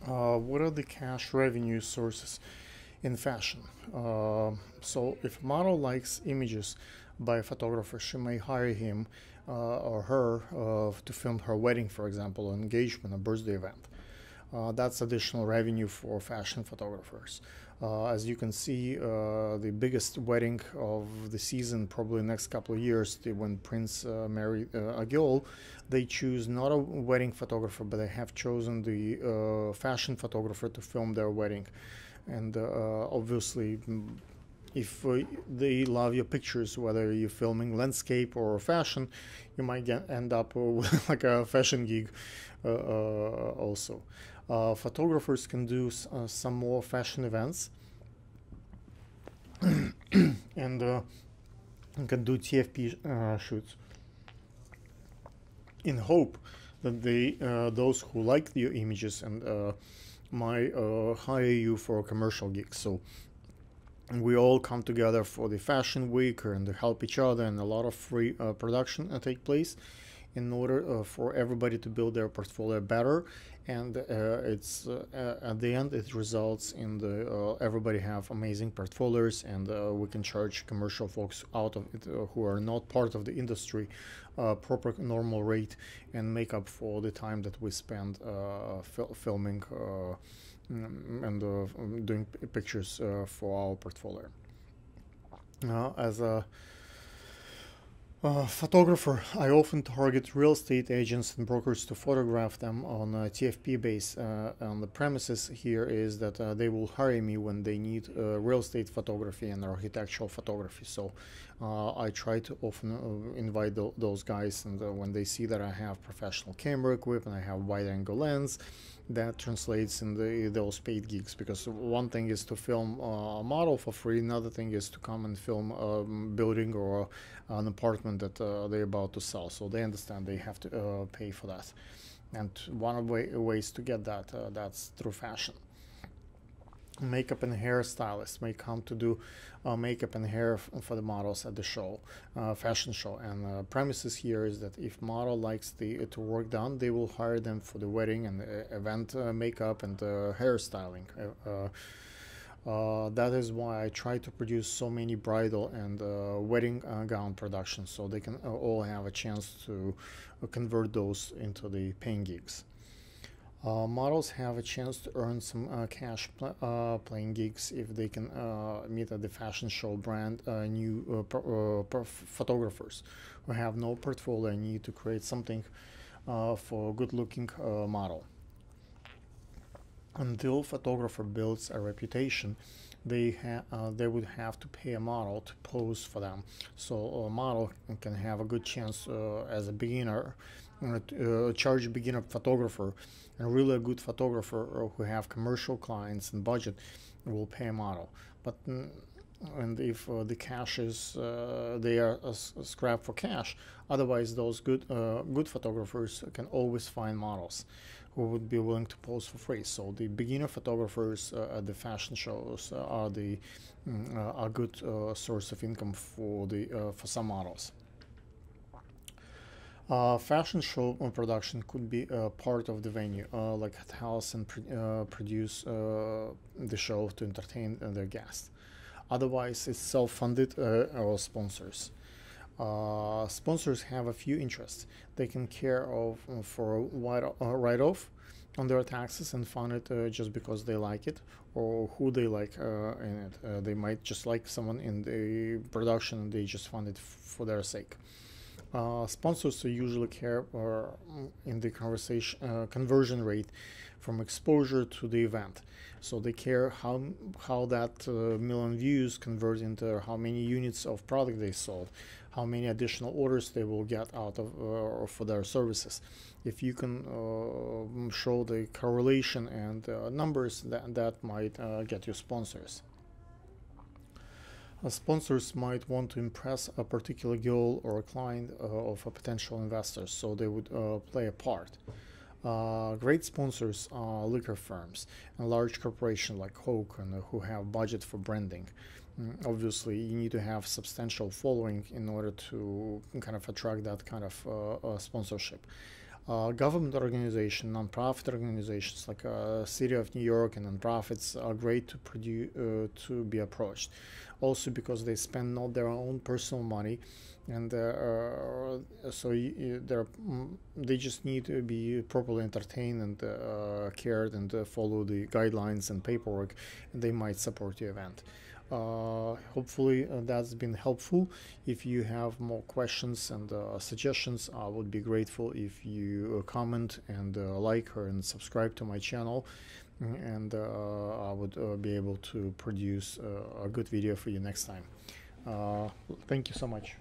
What are the cash revenue sources in fashion? So if a model likes images by a photographer, she may hire him or her to film her wedding, for example, an engagement, a birthday event. That's additional revenue for fashion photographers. As you can see, the biggest wedding of the season, probably next couple of years, when Prince married a girl, they choose not a wedding photographer, but they have chosen the fashion photographer to film their wedding. And obviously, if they love your pictures, whether you're filming landscape or fashion, you might end up with like a fashion gig also. Photographers can do some more fashion events and can do TFP shoots in hope that those who like your images and might hire you for a commercial gigs. So we all come together for the fashion week and help each other, and a lot of free production take place in order for everybody to build their portfolio better. And it's at the end it results in the everybody have amazing portfolios, and we can charge commercial folks out of it who are not part of the industry proper normal rate, and make up for the time that we spend filming and doing pictures for our portfolio. As a photographer, I often target real estate agents and brokers to photograph them on a TFP base. On the premises here is that they will hire me when they need real estate photography and architectural photography. So I try to often invite those guys, and when they see that I have professional camera equipment, I have wide angle lens, that translates in those paid gigs. Because one thing is to film a model for free, another thing is to come and film a building or an apartment that they're about to sell. So they understand they have to pay for that, and one of the ways to get that that's through fashion. Makeup and hairstylists may come to do makeup and hair for the models at the show, fashion show. And premises here is that if model likes to work done, they will hire them for the wedding and event makeup and hairstyling. That is why I try to produce so many bridal and wedding gown productions, so they can all have a chance to convert those into the paying gigs. Models have a chance to earn some cash playing gigs if they can meet at the fashion show brand new photographers who have no portfolio and need to create something for a good looking model. Until photographer builds a reputation, they would have to pay a model to pose for them. So a model can have a good chance as a beginner, charge a beginner photographer, and really a good photographer who have commercial clients and budget will pay a model. But and if the cash is they are scrap for cash, otherwise those good photographers can always find models who would be willing to pose for free. So the beginner photographers at the fashion shows are the a good source of income for some models. Fashion show production could be part of the venue, like house and produce the show to entertain their guests. Otherwise, it's self-funded or sponsors. Sponsors have a few interests. They can care of for a write-off on their taxes and fund it just because they like it, or who they like in it. They might just like someone in the production and they just fund it for their sake. Sponsors usually care in the conversion rate from exposure to the event. So they care how that million views convert into how many units of product they sold, how many additional orders they will get out of for their services. If you can show the correlation and numbers, that might get you sponsors. Sponsors might want to impress a particular goal or a client of a potential investor, so they would play a part. Great sponsors are liquor firms and large corporations like Coke, and who have budget for branding. Obviously, you need to have substantial following in order to kind of attract that kind of sponsorship. Government organization, non-profit organizations like City of New York and non-profits are great to produce to be approached. Also because they spend not their own personal money, and so they just need to be properly entertained and cared and follow the guidelines and paperwork, and they might support your event. Hopefully that's been helpful. If you have more questions and suggestions, I would be grateful if you comment and like and subscribe to my channel, and I would be able to produce a good video for you next time. Thank you so much.